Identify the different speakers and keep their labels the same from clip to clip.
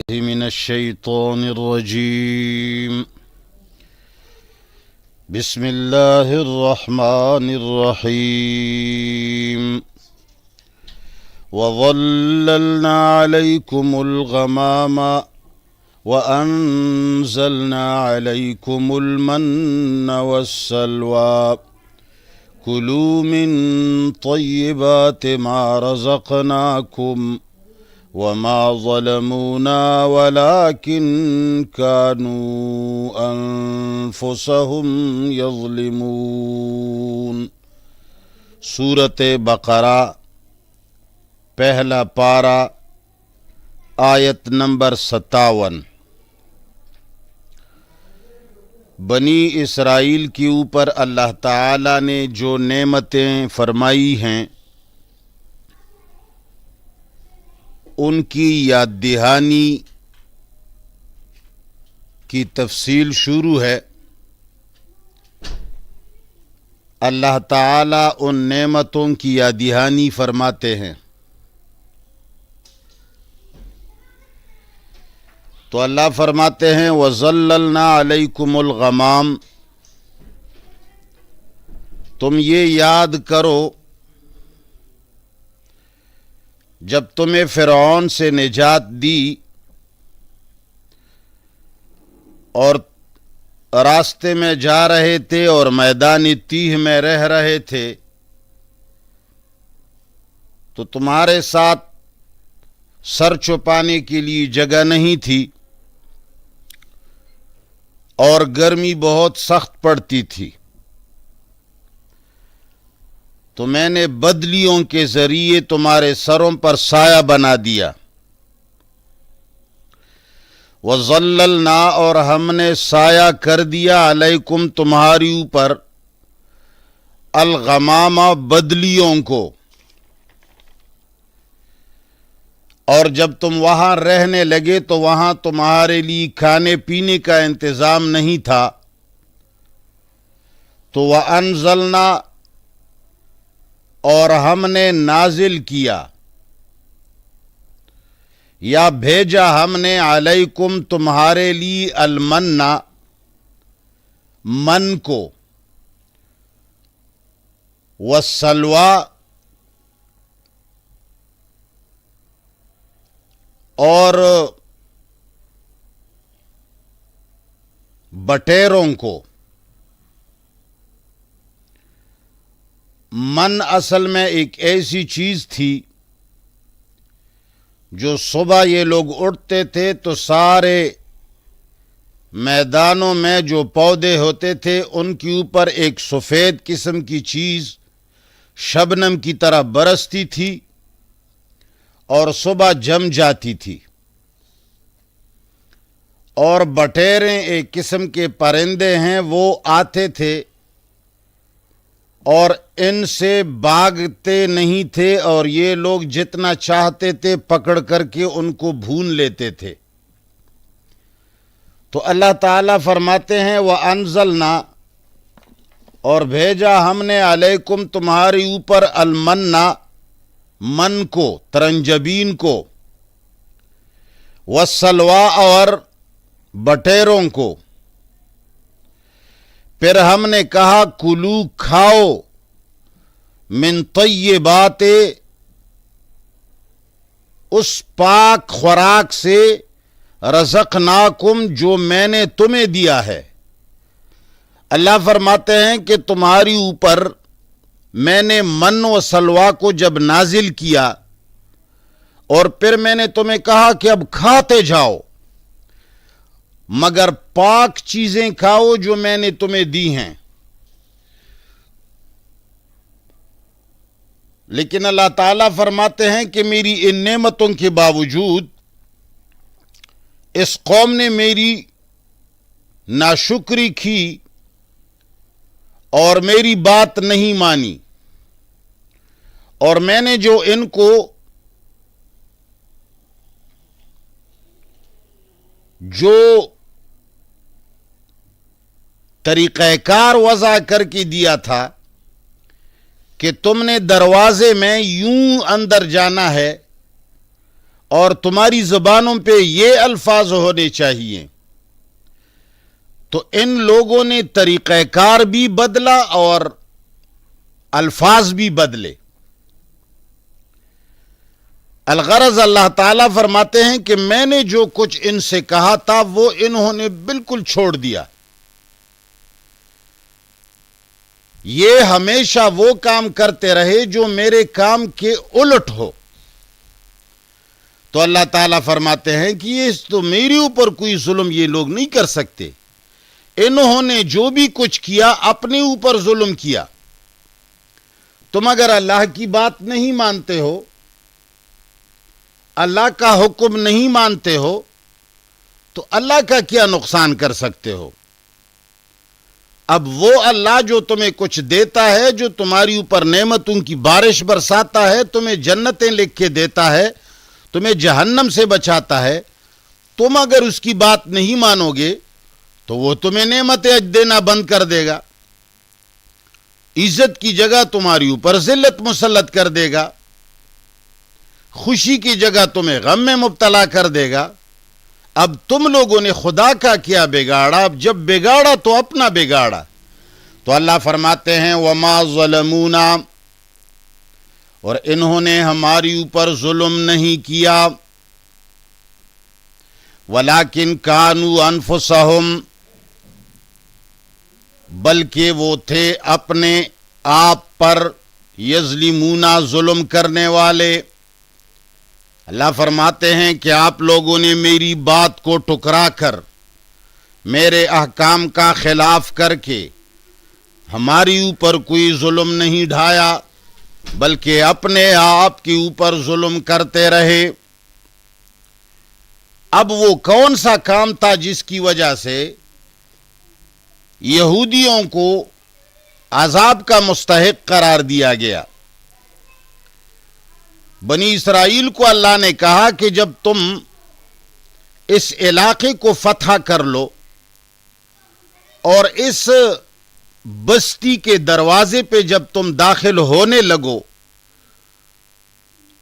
Speaker 1: من الشيطان الرجيم بسم الله الرحمن الرحيم وظللنا عليكم الغمام وأنزلنا عليكم المن والسلوى كلوا من طيبات ما رزقناكم وما ظلمونا ولكن كانوا أنفسهم يظلمون۔ سورۃ بقرہ پہلا پارہ آیت نمبر 57۔ بنی اسرائیل کے اوپر اللہ تعالی نے جو نعمتیں فرمائی ہیں ان کی یاد دہانی کی تفصیل شروع ہے۔ اللہ تعالی ان نعمتوں کی یاد دہانی فرماتے ہیں تو اللہ فرماتے ہیں وَظَلَّلْنَا عَلَيْكُمُ الْغَمَامَ، تم یہ یاد کرو جب تمہیں فرعون سے نجات دی اور راستے میں جا رہے تھے اور میدان تیہ میں رہ رہے تھے تو تمہارے ساتھ سر چھپانے کے لیے جگہ نہیں تھی اور گرمی بہت سخت پڑتی تھی، تو میں نے بدلیوں کے ذریعے تمہارے سروں پر سایہ بنا دیا۔ وَظَلَّلْنَا، اور ہم نے سایہ کر دیا، علیکم تمہاری اوپر، الغمام بدلیوں کو، اور جب تم وہاں رہنے لگے تو وہاں تمہارے لیے کھانے پینے کا انتظام نہیں تھا، تو وَأَنزَلْنَا، اور ہم نے نازل کیا یا بھیجا ہم نے، علیکم تمہارے لیے، المن من کو، والسلوى اور بٹیروں کو۔ من اصل میں ایک ایسی چیز تھی جو صبح یہ لوگ اٹھتے تھے تو سارے میدانوں میں جو پودے ہوتے تھے ان کے اوپر ایک سفید قسم کی چیز شبنم کی طرح برستی تھی اور صبح جم جاتی تھی، اور بٹیریں ایک قسم کے پرندے ہیں، وہ آتے تھے اور ان سے بھاگتے نہیں تھے اور یہ لوگ جتنا چاہتے تھے پکڑ کر کے ان کو بھون لیتے تھے۔ تو اللہ تعالیٰ فرماتے ہیں وَأَنزَلْنَا، اور بھیجا ہم نے، علیکم تمہاری اوپر، المن من کو، ترنجبین کو، والسلوى اور بٹیروں کو۔ پھر ہم نے کہا کلو، کھاؤ، من طیبات، اس پاک خوراک سے، رزقناکم، جو میں نے تمہیں دیا ہے۔ اللہ فرماتے ہیں کہ تمہاری اوپر میں نے من و سلوى کو جب نازل کیا اور پھر میں نے تمہیں کہا کہ اب کھاتے جاؤ، مگر پاک چیزیں کھاؤ جو میں نے تمہیں دی ہیں۔ لیکن اللہ تعالیٰ فرماتے ہیں کہ میری ان نعمتوں کے باوجود اس قوم نے میری ناشکری کی اور میری بات نہیں مانی، اور میں نے جو ان کو جو طریقہ کار وضع کر کے دیا تھا کہ تم نے دروازے میں یوں اندر جانا ہے اور تمہاری زبانوں پہ یہ الفاظ ہونے چاہیے. تو ان لوگوں نے طریقہ کار بھی بدلا اور الفاظ بھی بدلے. الغرض اللہ تعالیٰ فرماتے ہیں کہ میں نے جو کچھ ان سے کہا تھا وہ انہوں نے بالکل چھوڑ دیا. یہ ہمیشہ وہ کام کرتے رہے جو میرے کام کے الٹ ہو. تو اللہ تعالیٰ فرماتے ہیں کہ یہ تو میرے اوپر کوئی ظلم یہ لوگ نہیں کر سکتے. انہوں نے جو بھی کچھ کیا اپنے اوپر ظلم کیا. تم اگر اللہ کی بات نہیں مانتے ہو، اللہ کا حکم نہیں مانتے ہو، تو اللہ کا کیا نقصان کر سکتے ہو؟ اب وہ اللہ جو تمہیں کچھ دیتا ہے، جو تمہاری اوپر نعمتوں کی بارش برساتا ہے، تمہیں جنتیں لکھ کے دیتا ہے، تمہیں جہنم سے بچاتا ہے، تم اگر اس کی بات نہیں مانو گے تو وہ تمہیں نعمتیں دینا بند کر دے گا. عزت کی جگہ تمہاری اوپر ذلت مسلط کر دے گا. خوشی کی جگہ تمہیں غم میں مبتلا کر دے گا. اب تم لوگوں نے خدا کا کیا بگاڑا؟ اب جب بگاڑا تو اپنا بگاڑا. تو اللہ فرماتے ہیں وما ظلمونا، اور انہوں نے ہماری اوپر ظلم نہیں کیا، ولیکن کانوا انفسہم، بلکہ وہ تھے اپنے آپ پر یظلمون، ظلم کرنے والے. اللہ فرماتے ہیں کہ آپ لوگوں نے میری بات کو ٹکرا کر، میرے احکام کا خلاف کر کے ہماری اوپر کوئی ظلم نہیں ڈھایا، بلکہ اپنے آپ کے اوپر ظلم کرتے رہے. اب وہ کون سا کام تھا جس کی وجہ سے یہودیوں کو عذاب کا مستحق قرار دیا گیا؟ بنی اسرائیل کو اللہ نے کہا کہ جب تم اس علاقے کو فتح کر لو اور اس بستی کے دروازے پہ جب تم داخل ہونے لگو،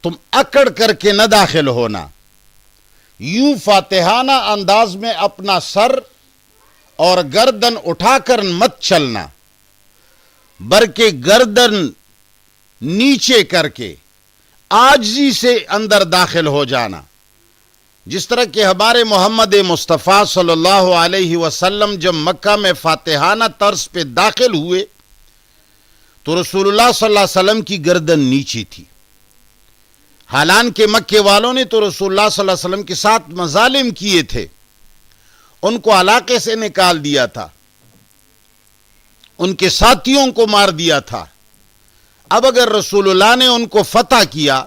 Speaker 1: تم اکڑ کر کے نہ داخل ہونا، یوں فاتحانہ انداز میں اپنا سر اور گردن اٹھا کر مت چلنا، بلکہ گردن نیچے کر کے عاجزی سے اندر داخل ہو جانا. جس طرح کہ ہمارے محمد مصطفیٰ صلی اللہ علیہ وسلم جب مکہ میں فاتحانہ طرز پہ داخل ہوئے تو رسول اللہ صلی اللہ علیہ وسلم کی گردن نیچی تھی. حالانکہ مکے والوں نے تو رسول اللہ صلی اللہ علیہ وسلم کے ساتھ مظالم کیے تھے، ان کو علاقے سے نکال دیا تھا، ان کے ساتھیوں کو مار دیا تھا. اب اگر رسول اللہ نے ان کو فتح کیا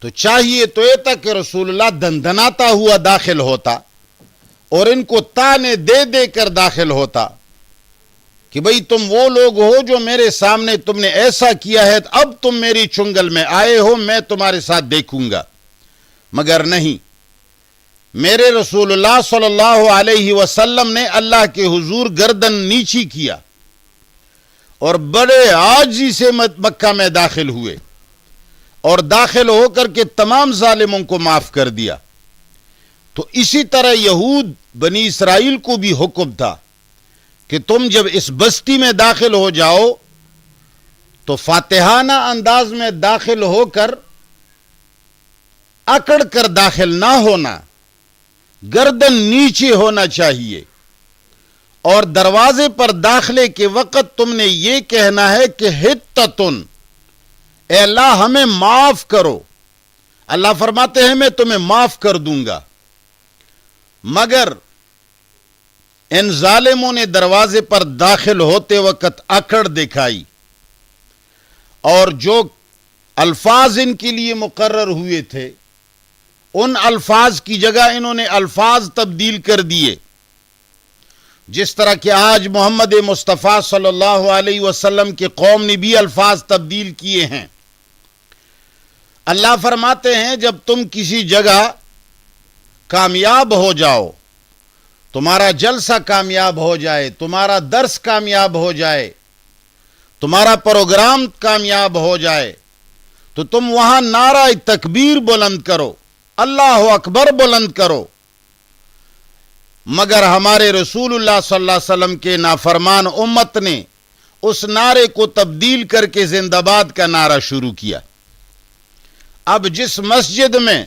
Speaker 1: تو چاہیے تو یہ تھا کہ رسول اللہ دندناتا ہوا داخل ہوتا اور ان کو تانے دے دے کر داخل ہوتا کہ بھئی تم وہ لوگ ہو جو میرے سامنے تم نے ایسا کیا ہے، اب تم میری چنگل میں آئے ہو، میں تمہارے ساتھ دیکھوں گا. مگر نہیں، میرے رسول اللہ صلی اللہ علیہ وسلم نے اللہ کے حضور گردن نیچی کیا اور بڑے عاجزی سے مکہ میں داخل ہوئے اور داخل ہو کر کے تمام ظالموں کو معاف کر دیا. تو اسی طرح یہود بنی اسرائیل کو بھی حکم تھا کہ تم جب اس بستی میں داخل ہو جاؤ تو فاتحانہ انداز میں داخل ہو کر اکڑ کر داخل نہ ہونا، گردن نیچے ہونا چاہیے، اور دروازے پر داخلے کے وقت تم نے یہ کہنا ہے کہ حتتن، اے اللہ ہمیں معاف کرو. اللہ فرماتے ہیں میں تمہیں معاف کر دوں گا. مگر ان ظالموں نے دروازے پر داخل ہوتے وقت اکڑ دکھائی اور جو الفاظ ان کے لیے مقرر ہوئے تھے ان الفاظ کی جگہ انہوں نے الفاظ تبدیل کر دیے. جس طرح کہ آج محمد مصطفیٰ صلی اللہ علیہ وسلم کے قوم نے بھی الفاظ تبدیل کیے ہیں. اللہ فرماتے ہیں جب تم کسی جگہ کامیاب ہو جاؤ، تمہارا جلسہ کامیاب ہو جائے، تمہارا درس کامیاب ہو جائے، تمہارا پروگرام کامیاب ہو جائے، تو تم وہاں نعرہ تکبیر بلند کرو اللہ اکبر بلند کرو، مگر ہمارے رسول اللہ صلی اللہ علیہ وسلم کے نافرمان امت نے اس نعرے کو تبدیل کر کے زندہ باد کا نعرہ شروع کیا۔ اب جس مسجد میں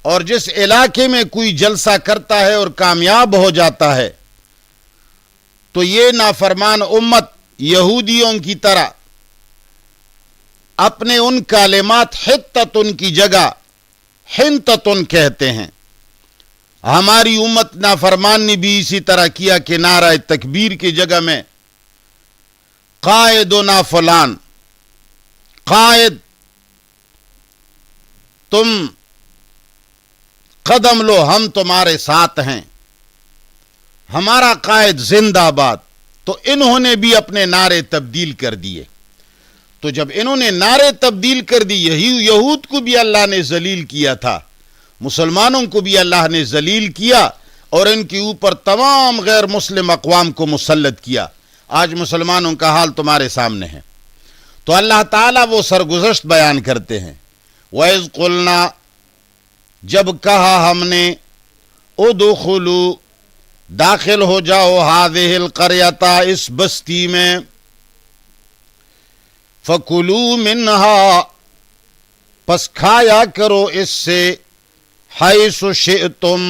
Speaker 1: اور جس علاقے میں کوئی جلسہ کرتا ہے اور کامیاب ہو جاتا ہے تو یہ نافرمان امت یہودیوں کی طرح اپنے ان کلمات حتتن کی جگہ حنتتن کہتے ہیں۔ ہماری امت نافرمان نے بھی اسی طرح کیا کہ نعرہ تکبیر کی جگہ میں قائدنا فلان، قائد تم قدم لو ہم تمہارے ساتھ ہیں، ہمارا قائد زندہ باد۔ تو انہوں نے بھی اپنے نعرے تبدیل کر دیے۔ تو جب انہوں نے نعرے تبدیل کر دی، یہود کو بھی اللہ نے ذلیل کیا تھا، مسلمانوں کو بھی اللہ نے ذلیل کیا اور ان کے اوپر تمام غیر مسلم اقوام کو مسلط کیا۔ آج مسلمانوں کا حال تمہارے سامنے ہے۔ تو اللہ تعالیٰ وہ سرگزشت بیان کرتے ہیں، وَإِذْ قُلْنَا، جب کہا ہم نے، ادخلوا، داخل ہو جاؤ، هذه القرية، اس بستی میں، فَكُلُوا مِنْهَا، پس کھایا کرو اس سے، حَيْثُ شِئْتُمْ،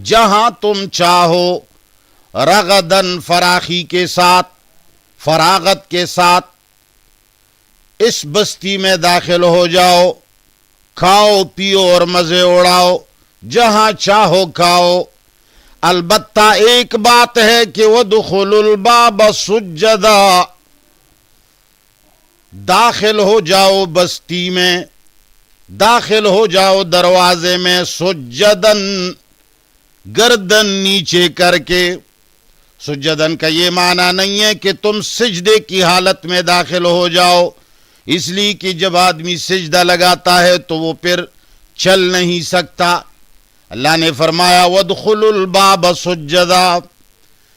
Speaker 1: جہاں تم چاہو، رغدن، فراخی کے ساتھ، فراغت کے ساتھ، اس بستی میں داخل ہو جاؤ، کھاؤ پیو اور مزے اڑاؤ، جہاں چاہو کھاؤ۔ البتہ ایک بات ہے کہ وَادْخُلُوا الْبَابَ سُجَّدًا، داخل ہو جاؤ بستی میں، داخل ہو جاؤ دروازے میں، سجدن، گردن نیچے کر کے۔ سجدن کا یہ معنی نہیں ہے کہ تم سجدے کی حالت میں داخل ہو جاؤ، اس لیے کہ جب آدمی سجدہ لگاتا ہے تو وہ پھر چل نہیں سکتا۔ اللہ نے فرمایا وَادْخُلُوا الْبَابَ سُجَّدًا،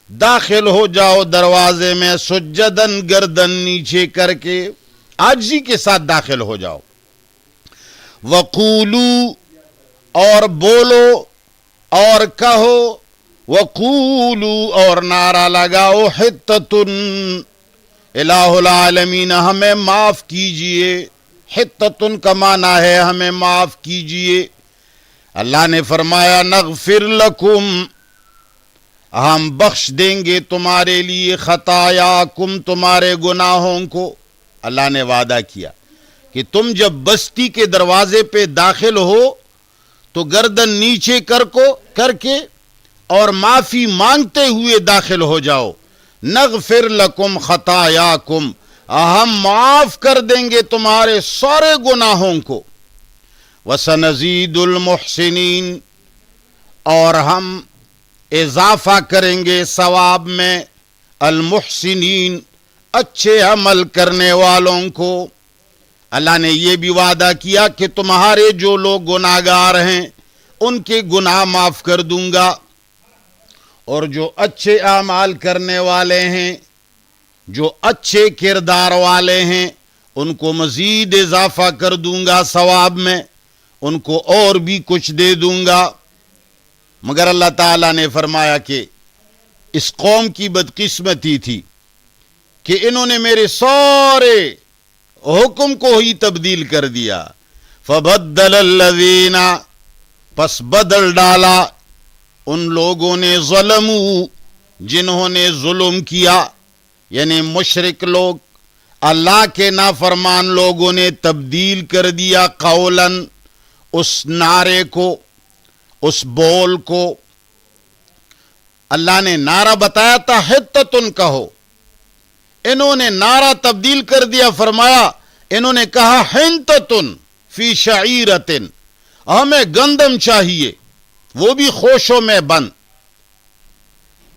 Speaker 1: داخل ہو جاؤ دروازے میں، سجدن، گردن نیچے کر کے، عاجزی کے ساتھ داخل ہو جاؤ۔ وَقُولُوا، اور بولو اور کہو، وَقُولُوا، اور نعرہ لگاؤ، حِتَّةٌ، الہ العالمین، ہمیں معاف کیجئے۔ حِتَّةٌ کا معنی ہے ہمیں معاف کیجئے۔ اللہ نے فرمایا نغفر لکم، ہم بخش دیں گے تمہارے لیے، خطایاکم، تمہارے گناہوں کو۔ اللہ نے وعدہ کیا کہ تم جب بستی کے دروازے پہ داخل ہو تو گردن نیچے کر کے اور معافی مانگتے ہوئے داخل ہو جاؤ۔ نغفر لکم خطایاکم، ہم معاف کر دیں گے تمہارے سارے گناہوں کو۔ وَسَنَزِيدُ الْمُحْسِنِينَ، اور ہم اضافہ کریں گے ثواب میں، المحسنین، اچھے عمل کرنے والوں کو۔ اللہ نے یہ بھی وعدہ کیا کہ تمہارے جو لوگ گناہگار ہیں ان کے گناہ معاف کر دوں گا، اور جو اچھے اعمال کرنے والے ہیں، جو اچھے کردار والے ہیں، ان کو مزید اضافہ کر دوں گا ثواب میں، ان کو اور بھی کچھ دے دوں گا۔ مگر اللہ تعالیٰ نے فرمایا کہ اس قوم کی بدقسمتی تھی کہ انہوں نے میرے سارے حکم کو ہی تبدیل کر دیا۔ فَبَدَّلَ الَّذِينَ، پس بدل ڈالا ان لوگوں نے، ظلموا، جنہوں نے ظلم کیا، یعنی مشرک لوگ، اللہ کے نافرمان لوگوں نے تبدیل کر دیا، قولاً، اس نعرے کو، اس بول کو۔ اللہ نے نعرہ بتایا تھا حتتن کہو، انہوں نے نعرہ تبدیل کر دیا، فرمایا انہوں نے کہا حنتتن فی شعیرتن، ہمیں گندم چاہیے، وہ بھی خوشوں میں بند۔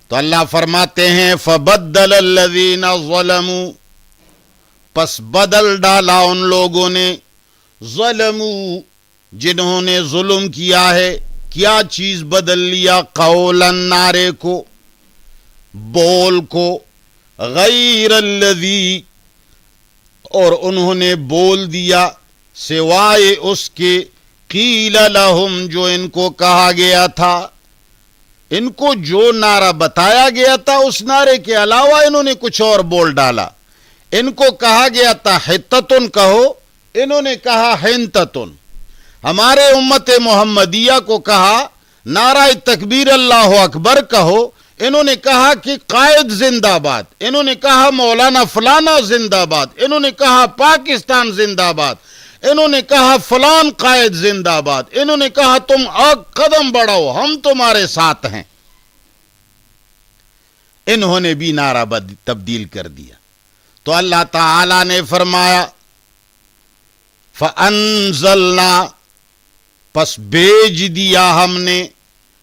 Speaker 1: تو اللہ فرماتے ہیں فبدل الذین ظلموا، پس بدل ڈالا ان لوگوں نے، ظلموا، جنہوں نے ظلم کیا ہے، کیا چیز بدل لیا، قولا، نعرے کو، بول کو، غیر الذی، اور انہوں نے بول دیا سوائے اس کے، قیل لہم جو ان کو کہا گیا تھا، ان کو جو نعرہ بتایا گیا تھا اس نعرے کے علاوہ انہوں نے کچھ اور بول ڈالا. ان کو کہا گیا تھا حتتن کہو، انہوں نے کہا حنتتن. ہمارے امت محمدیہ کو کہا نعرہ تکبیر اللہ اکبر کہو، انہوں نے کہا کہ قائد زندہ باد، انہوں نے کہا مولانا فلانا زندہ باد، انہوں نے کہا پاکستان زندہ باد، انہوں نے کہا فلان قائد زندہ باد، انہوں نے کہا تم قدم بڑھاؤ ہم تمہارے ساتھ ہیں. انہوں نے بھی نعرہ تبدیل کر دیا. تو اللہ تعالی نے فرمایا فَأَنزَلْنَا، پس بھیج دیا ہم نے،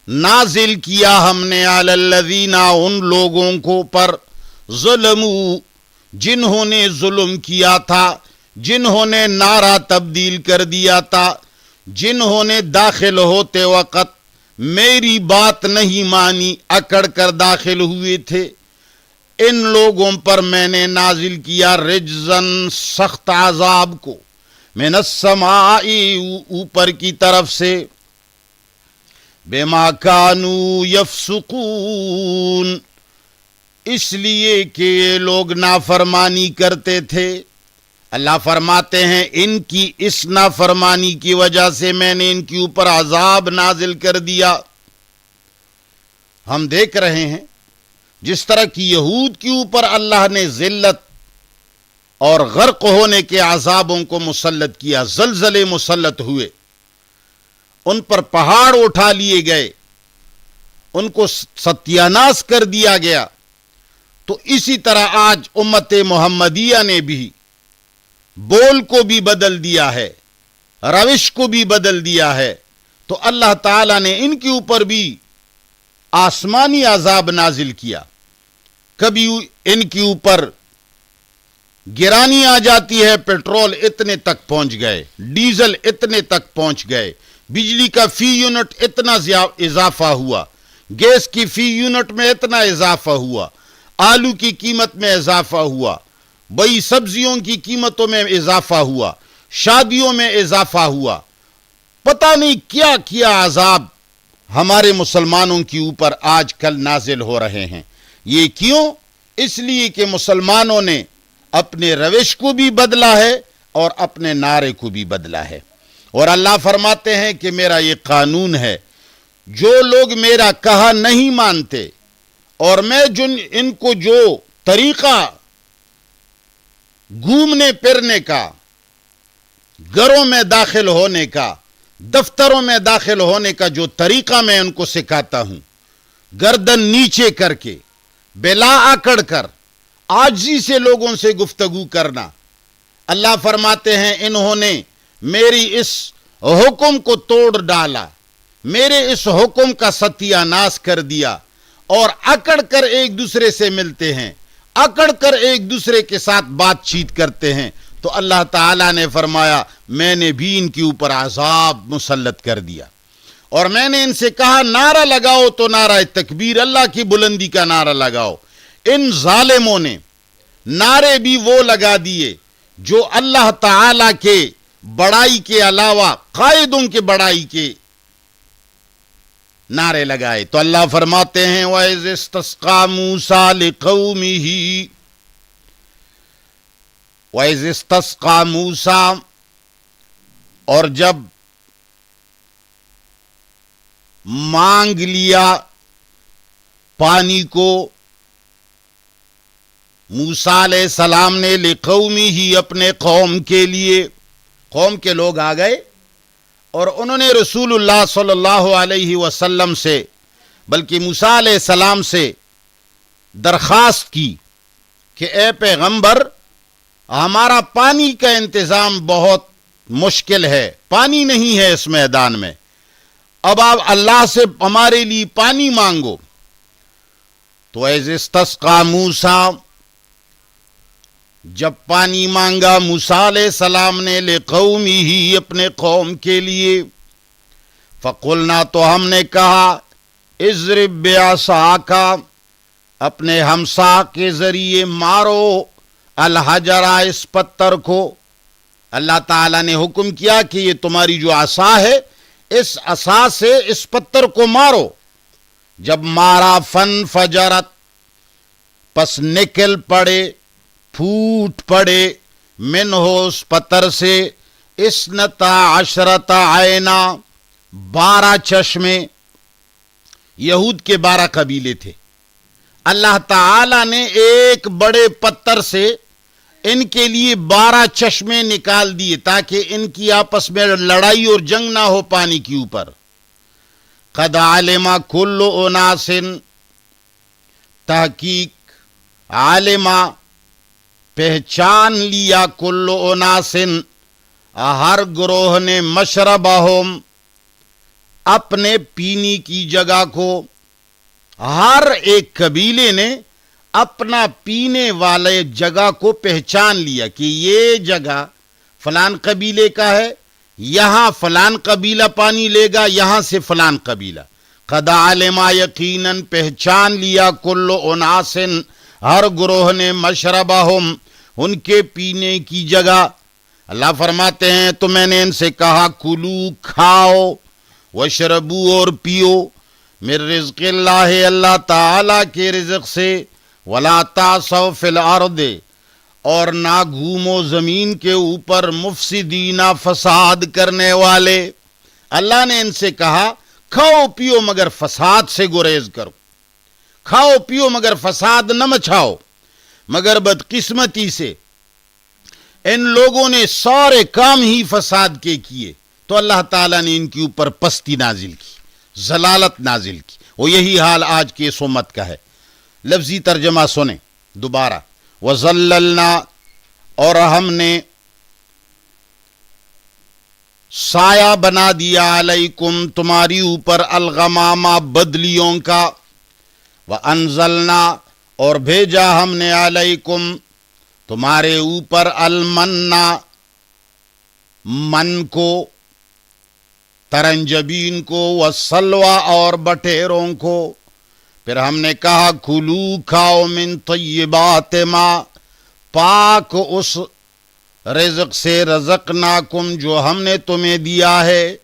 Speaker 1: نازل کیا ہم نے علی الذین، ان لوگوں کو پر ظلموا، جنہوں نے ظلم کیا تھا، جنہوں نے نعرہ تبدیل کر دیا تھا، جنہوں نے داخل ہوتے وقت میری بات نہیں مانی، اکڑ کر داخل ہوئے تھے. ان لوگوں پر میں نے نازل کیا رجزن، سخت عذاب کو، من السماء، اوپر کی طرف سے، بما کانوا یفسقون، اس لیے کہ یہ لوگ نافرمانی کرتے تھے. اللہ فرماتے ہیں ان کی اس نافرمانی کی وجہ سے میں نے ان کے اوپر عذاب نازل کر دیا. ہم دیکھ رہے ہیں جس طرح کی یہود کے اوپر اللہ نے ذلت اور غرق ہونے کے عذابوں کو مسلط کیا، زلزلے مسلط ہوئے، ان پر پہاڑ اٹھا لیے گئے، ان کو ستیاناش کر دیا گیا. تو اسی طرح آج امت محمدیہ نے بھی بول کو بھی بدل دیا ہے، روش کو بھی بدل دیا ہے. تو اللہ تعالیٰ نے ان کے اوپر بھی آسمانی عذاب نازل کیا. کبھی ان کے اوپر گرانی آ جاتی ہے، پیٹرول اتنے تک پہنچ گئے، ڈیزل اتنے تک پہنچ گئے، بجلی کا فی یونٹ اتنا اضافہ ہوا، گیس کی فی یونٹ میں اتنا اضافہ ہوا، آلو کی قیمت میں اضافہ ہوا، بئی سبزیوں کی قیمتوں میں اضافہ ہوا، شادیوں میں اضافہ ہوا، پتہ نہیں کیا کیا عذاب ہمارے مسلمانوں کے اوپر آج کل نازل ہو رہے ہیں. یہ کیوں؟ اس لیے کہ مسلمانوں نے اپنے روش کو بھی بدلا ہے اور اپنے نعرے کو بھی بدلا ہے. اور اللہ فرماتے ہیں کہ میرا یہ قانون ہے، جو لوگ میرا کہا نہیں مانتے اور میں ان کو جو طریقہ گھومنے پھرنے کا، گھروں میں داخل ہونے کا، دفتروں میں داخل ہونے کا جو طریقہ میں ان کو سکھاتا ہوں، گردن نیچے کر کے، بلا آکڑ کر، عاجزی سے لوگوں سے گفتگو کرنا، اللہ فرماتے ہیں انہوں نے میری اس حکم کو توڑ ڈالا، میرے اس حکم کا ستیہ ناش کر دیا، اور اکڑ کر ایک دوسرے سے ملتے ہیں، اکڑ کر ایک دوسرے کے ساتھ بات چیت کرتے ہیں. تو اللہ تعالیٰ نے فرمایا میں نے بھی ان کے اوپر عذاب مسلط کر دیا. اور میں نے ان سے کہا نعرہ لگاؤ تو نعرہ تکبیر، اللہ کی بلندی کا نعرہ لگاؤ. ان ظالموں نے نعرے بھی وہ لگا دیے جو اللہ تعالیٰ کے بڑائی کے علاوہ قائدوں کے بڑائی کے نعرے لگائے. تو اللہ فرماتے ہیں وَإِذِ اسْتَسْقَىٰ مُوسَىٰ لِقَوْمِهِ، وَإِذِ اسْتَسْقَىٰ مُوسَىٰ، اور جب مانگ لیا پانی کو موسیٰ علیہ السلام نے، لِقَوْمِهِ، اپنے قوم کے لیے. قوم کے لوگ آ گئے اور انہوں نے رسول اللہ صلی اللہ علیہ وسلم سے، بلکہ موسیٰ علیہ السلام سے درخواست کی کہ اے پیغمبر، ہمارا پانی کا انتظام بہت مشکل ہے، پانی نہیں ہے اس میدان میں، اب آپ اللہ سے ہمارے لیے پانی مانگو. تو اِذِ اسْتَسْقَىٰ مُوسَىٰ، جب پانی مانگا موسیٰ علیہ السلام نے، لِقَوْمِهِ، اپنے قوم کے لیے، فَقُلْنَا، تو ہم نے کہا، اضرب بعصاک، اپنے ہمسا کے ذریعے مارو، الحجر، اس پتھر کو، اللہ تعالیٰ نے حکم کیا کہ یہ تمہاری جو عصا ہے اس عصا سے اس پتھر کو مارو. جب مارا فن فجرت پس نکل پڑے پھوٹ پڑے من ہو اس پتھر سے اسنتا عشرت عینا 12 چشمے. یہود کے 12 قبیلے تھے. اللہ تعالی نے ایک بڑے پتھر سے ان کے لیے 12 چشمے نکال دیے تاکہ ان کی آپس میں لڑائی اور جنگ نہ ہو پانی کے اوپر. قد علم کل اناس تحقیق عالمہ پہچان لیا کل اناس ہر گروہ نے مشربہم اپنے پینے کی جگہ کو. ہر ایک قبیلے نے اپنا پینے والے جگہ کو پہچان لیا کہ یہ جگہ فلان قبیلے کا ہے, یہاں فلان قبیلہ پانی لے گا, یہاں سے فلان قبیلہ. قد علما یقیناً پہچان لیا کل اناس ہر گروہ نے مشربہم ان کے پینے کی جگہ. اللہ فرماتے ہیں تو میں نے ان سے کہا کلو کھاؤ وشربو اور پیو من رزق اللہ اللہ تعالی کے رزق سے, ولا تعصوا فی الارض اور نہ گھومو زمین کے اوپر مفسدین فساد کرنے والے. اللہ نے ان سے کہا کھاؤ پیو مگر فساد سے گریز کرو, کھاؤ پیو مگر فساد نہ مچاؤ. مگر بدقسمتی سے ان لوگوں نے سارے کام ہی فساد کے کیے تو اللہ تعالیٰ نے ان کے اوپر پستی نازل کی, ضلالت نازل کی. وہ یہی حال آج کی اس امت کا ہے. لفظی ترجمہ سنیں دوبارہ. وَظَلَّلْنَا اور ہم نے سایہ بنا دیا علیکم تمہاری اوپر الغمامہ بدلیوں کا. وَأَنزَلْنَا اور بھیجا ہم نے علیکم تمہارے اوپر المنّا من کو, ترنجبین کو, والسلوى اور بٹیروں کو. پھر ہم نے کہا کلو کھاؤ من طیبات ما پاک اس رزق سے رزقناکم جو ہم نے تمہیں دیا ہے.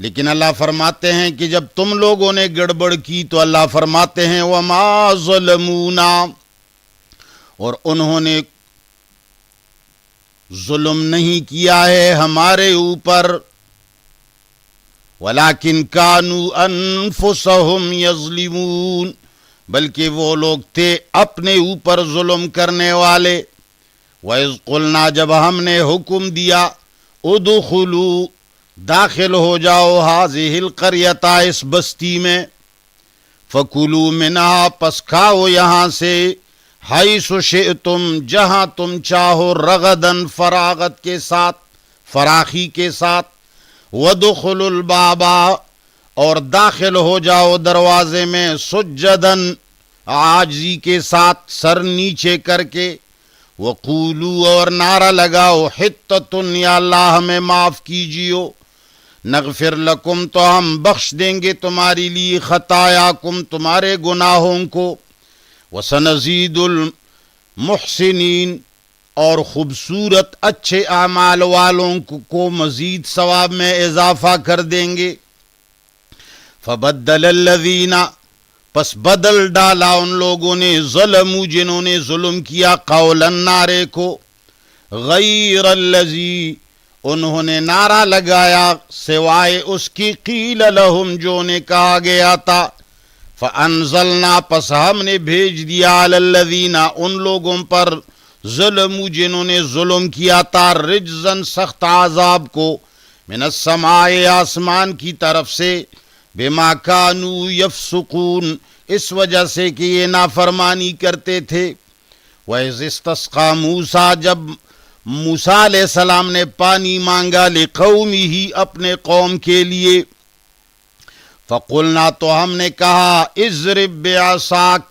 Speaker 1: لیکن اللہ فرماتے ہیں کہ جب تم لوگوں نے گڑبڑ کی تو اللہ فرماتے ہیں وما ظلمونا اور انہوں نے ظلم نہیں کیا ہے ہمارے اوپر, ولیکن کانوا انفسہم یظلمون بلکہ وہ لوگ تھے اپنے اوپر ظلم کرنے والے. وَإِذْ قُلْنَا جب ہم نے حکم دیا ادخلوا داخل ہو جاؤ ہذہ القریۃ اس بستی میں, فکلوا منہا پس کھاؤ یہاں سے, حیث شئتم جہاں تم چاہو, رغدن فراغت کے ساتھ, فراخی کے ساتھ. وَدُخُلُوا الْبَابَ اور داخل ہو جاؤ دروازے میں, سجدن عاجزی کے ساتھ, سر نیچے کر کے. وَقُولُوا اور نعرہ لگاؤ حِطَّةٌ یا اللہ ہمیں معاف کیجیو, نغفر لکم تو ہم بخش دیں گے تمہاری لیے, خطایاکم تمہارے گناہوں کو. وَسَنَزِيدُ الْمُحْسِنِينَ اور خوبصورت اچھے اعمال والوں کو مزید ثواب میں اضافہ کر دیں گے. فَبَدَّلَ الَّذِينَ پس بدل ڈالا ان لوگوں نے, ظلموا جنہوں نے ظلم کیا, قولا نعرے کو, غیر الذی انہوں نے نعرہ لگایا سوائے اس کی, قیل لہم جو نے کہا گیا تھا. فَأَنزَلْنَا پس ہم نے بھیج دیا علی الذین ان لوگوں پر, ظلموا جنہوں نے ظلم کیا تھا, رجزن سخت عذاب کو, من السماء آسمان کی طرف سے, بما کانوا یفسقون اس وجہ سے کہ یہ نافرمانی کرتے تھے. وَإِذِ اسْتَسْقَىٰ مُوسَىٰ جب موسیٰ علیہ السلام نے پانی مانگا, لِقَوْمِهِ اپنے قوم کے لیے, فَقُلْنَا تو ہم نے کہا, اضرب بعصاک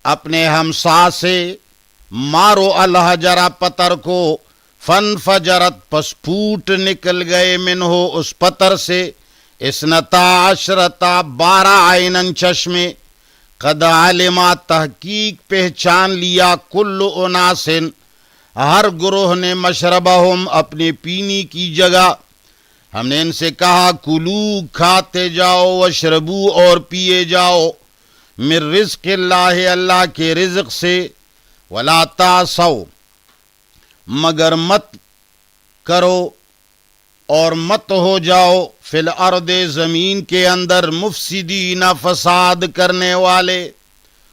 Speaker 1: اپنے ہمسا سے, مارو الحجر پتھر کو, فانفجرت پس پھوٹ نکل گئے, منہو اس پتھر سے, اسنتا عشرتا 12 عینن چشمے, قد علما تحقیق پہچان لیا, کل اناسن ہر گروہ نے مشربہم اپنے پینے کی جگہ، ہم نے ان سے کہا کلو کھاتے جاؤ، واشربو اور پیے جاؤ، من رزق اللہ اللہ کے رزق سے، ولا تعصوا مگر مت کرو اور مت ہو جاؤ، فی الارض زمین کے اندر، مفسدین فساد کرنے والے۔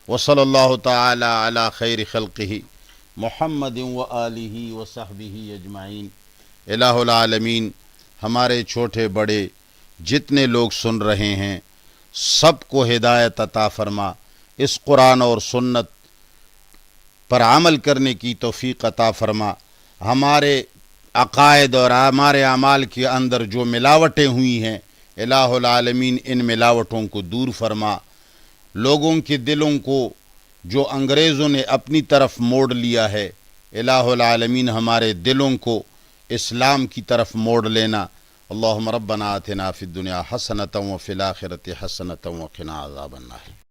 Speaker 1: وصلی اللہ تعالی علی خیر خلقہ محمد وآلہ وصحبہ اجمعین۔ الہ العالمین ہمارے چھوٹے بڑے جتنے لوگ سن رہے ہیں سب کو ہدایت عطا فرما، اس قرآن اور سنت پر عمل کرنے کی توفیق عطا فرما، ہمارے عقائد اور ہمارے اعمال کے اندر جو ملاوٹیں ہوئی ہیں الہ العالمین ان ملاوٹوں کو دور فرما، لوگوں کے دلوں کو جو انگریزوں نے اپنی طرف موڑ لیا ہے الہ العالمین ہمارے دلوں کو اسلام کی طرف موڑ لینا۔ اللہم ربنا آتنا فی الدنیا حسنۃ وفی الآخرۃ حسنۃ وقنا عذاب النار۔